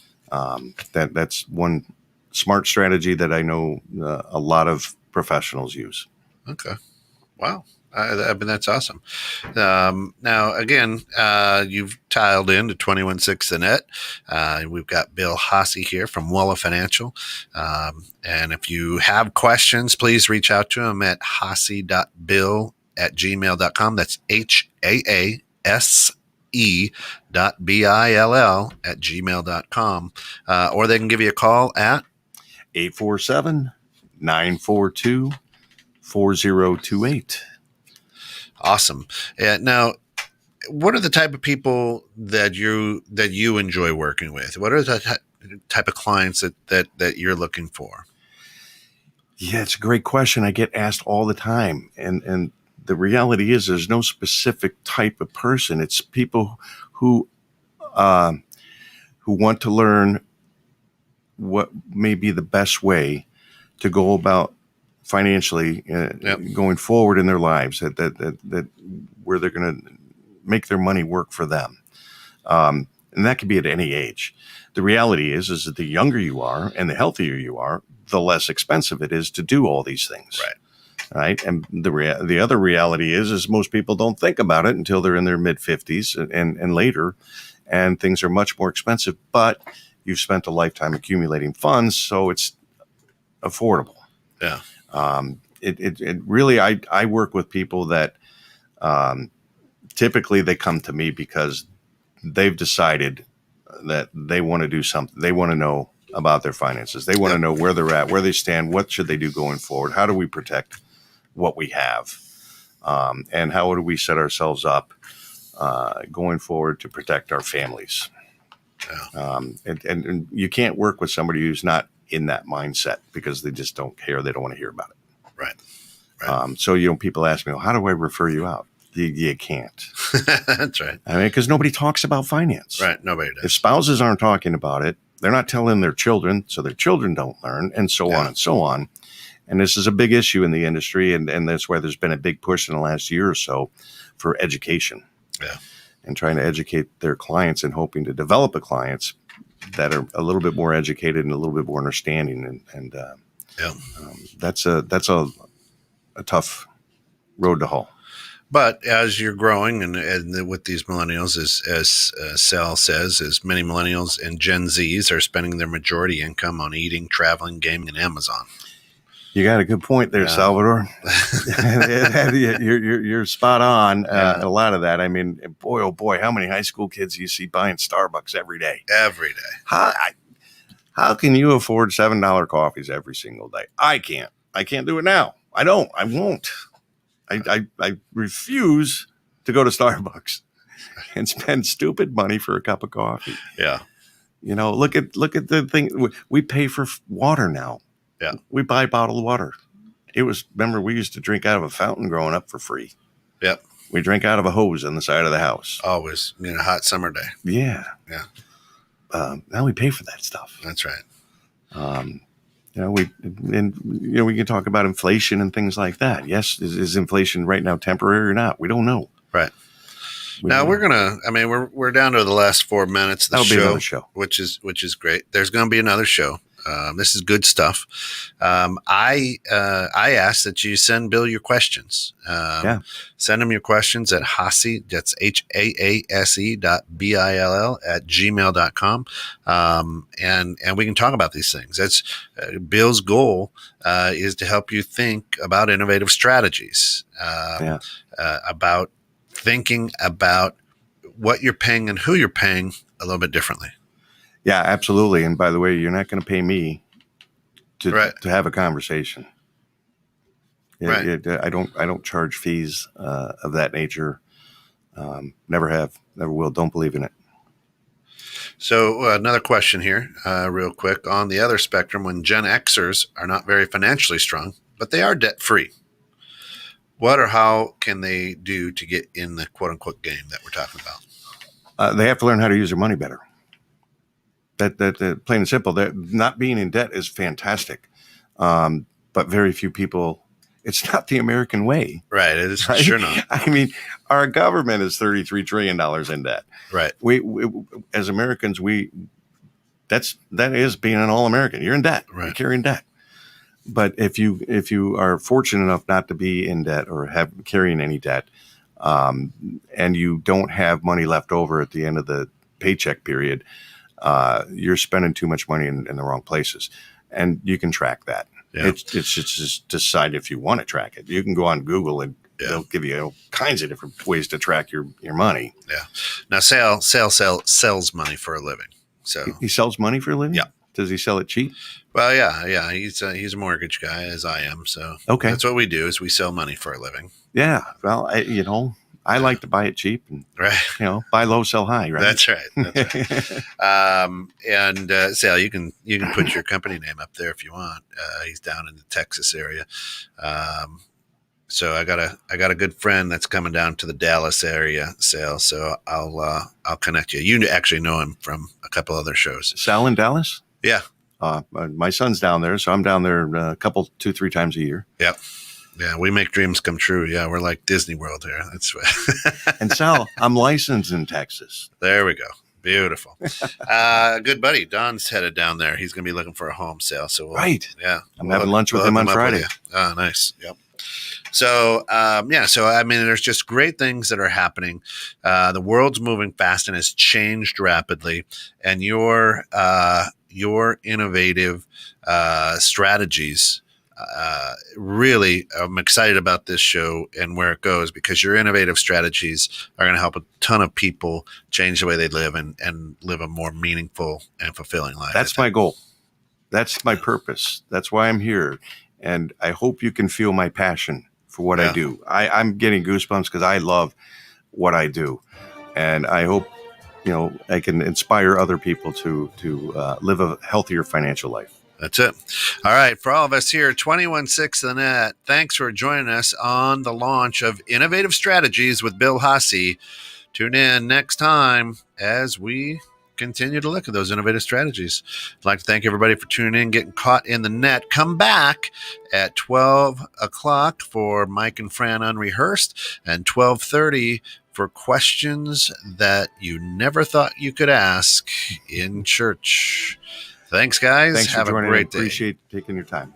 That's one smart strategy that I know a lot of professionals use. Okay. Wow. I mean, that's awesome. Now, again, you've tiled in to 21.6 The Net. We've got Bill Haase here from Walla Financial. And if you have questions, please reach out to him at haase.bill@gmail.com. That's HAASE.BILL@gmail.com. Or they can give you a call at 847-942-4028. Awesome. Now, what are the type of people that you enjoy working with? What are the type of clients that you're looking for? Yeah, it's a great question. I get asked all the time. And the reality is there's no specific type of person. It's people who want to learn what may be the best way to go about financially going forward in their lives, that where they're going to make their money work for them. And that could be at any age. The reality is that the younger you are and the healthier you are, the less expensive it is to do all these things. Right. And the other reality is most people don't think about it until they're in their mid 50s and later, and things are much more expensive, but you've spent a lifetime accumulating funds, so it's affordable. Yeah. It really, I work with people that typically they come to me because they've decided that they want to do something. They want to know about their finances. They want to know where they're at, where they stand, what should they do going forward? How do we protect what we have? And how do we set ourselves up going forward to protect our families? And you can't work with somebody who's not in that mindset because they just don't care. They don't want to hear about it. Right. So, people ask me, well, how do I refer you out? You can't. That's right. I mean, because nobody talks about finance. Right. Nobody does. If spouses aren't talking about it, they're not telling their children, so their children don't learn, and so on and so on. And this is a big issue in the industry, and that's why there's been a big push in the last year or so for education. Yeah. And trying to educate their clients and hoping to develop clients that are a little bit more educated and a little bit more understanding. And that's a tough road to hoe. But as you're growing and with these millennials, as Sal says, as many millennials and Gen Zs are spending their majority income on eating, traveling, gaming, and Amazon. You got a good point there, Salvador. You're spot on. A lot of that. I mean, boy, oh boy, how many high school kids do you see buying Starbucks every day? Every day. How can you afford $7 coffees every single day? I can't. I can't do it now. I don't. I won't. I refuse to go to Starbucks and spend stupid money for a cup of coffee. Yeah. Look at the thing. We pay for water now. Yeah. We buy bottled water. Remember, we used to drink out of a fountain growing up for free. Yep. We drank out of a hose on the side of the house. Always, a hot summer day. Yeah. Yeah. Now we pay for that stuff. That's right. We can talk about inflation and things like that. Yes, is inflation right now temporary or not? We don't know. Right. We're down to the last 4 minutes of the That'll be another show, which is great. There's going to be another show. This is good stuff. I ask that you send Bill your questions. Send him your questions at Haase, that's HAASE.BILL@gmail.com. And we can talk about these things. That's Bill's goal is to help you think about innovative strategies, about thinking about what you're paying and who you're paying a little bit differently. Yeah, absolutely. And by the way, you're not going to pay me to have a conversation. I don't charge fees of that nature. Never have, never will. Don't believe in it. So another question here, real quick. On the other spectrum, when Gen Xers are not very financially strong, but they are debt free, what or how can they do to get in the quote unquote game that we're talking about? They have to learn how to use their money better. That plain and simple. That not being in debt is fantastic, but very few people. It's not the American way, right? It is sure not. I mean, our government is $33 trillion in debt, right? We as Americans, that is being an all-American. You're in debt, right? You're carrying debt. But if you are fortunate enough not to be in debt or carrying any debt, and you don't have money left over at the end of the paycheck period, you're spending too much money in the wrong places, and you can track that. Yeah. It's just decide if you want to track it. You can go on Google and they'll give you all kinds of different ways to track your money. Yeah. Now, Sal sells money for a living. So he sells money for a living? Yeah. Does he sell it cheap? Well, yeah. He's a mortgage guy, as I am. So that's what we do is we sell money for a living. Yeah. Well, I like to buy it cheap and buy low, sell high, right? That's right. And Sal, you can put your company name up there if you want. He's down in the Texas area. So I got a good friend that's coming down to the Dallas area, Sal. So I'll connect you. You actually know him from a couple other shows. Sal in Dallas? Yeah. My son's down there, so I'm down there 2-3 times a year. Yep. Yeah, we make dreams come true. Yeah, we're like Disney World here. That's And Sal, I'm licensed in Texas. There we go. Beautiful. Good buddy. Don's headed down there. He's going to be looking for a home sale. So Right. Yeah. I'm having lunch with him on Friday. Oh, nice. Yep. So, so, I mean, there's just great things that are happening. The world's moving fast and has changed rapidly. And your innovative strategies, really, I'm excited about this show and where it goes, because your innovative strategies are going to help a ton of people change the way they live and live a more meaningful and fulfilling life. That's my goal. That's my purpose. That's why I'm here. And I hope you can feel my passion for what I do. I'm getting goosebumps because I love what I do. And I hope, I can inspire other people to live a healthier financial life. That's it. All right. For all of us here, 216 The Net, thanks for joining us on the launch of Innovative Strategies with Bill Haase. Tune in next time as we continue to look at those innovative strategies. I'd like to thank everybody for tuning in, getting caught in the net. Come back at 12 o'clock for Mike and Fran Unrehearsed, and 12:30 for questions that you never thought you could ask in church. Thanks, guys. Thanks for Have a joining. great day. Appreciate taking your time.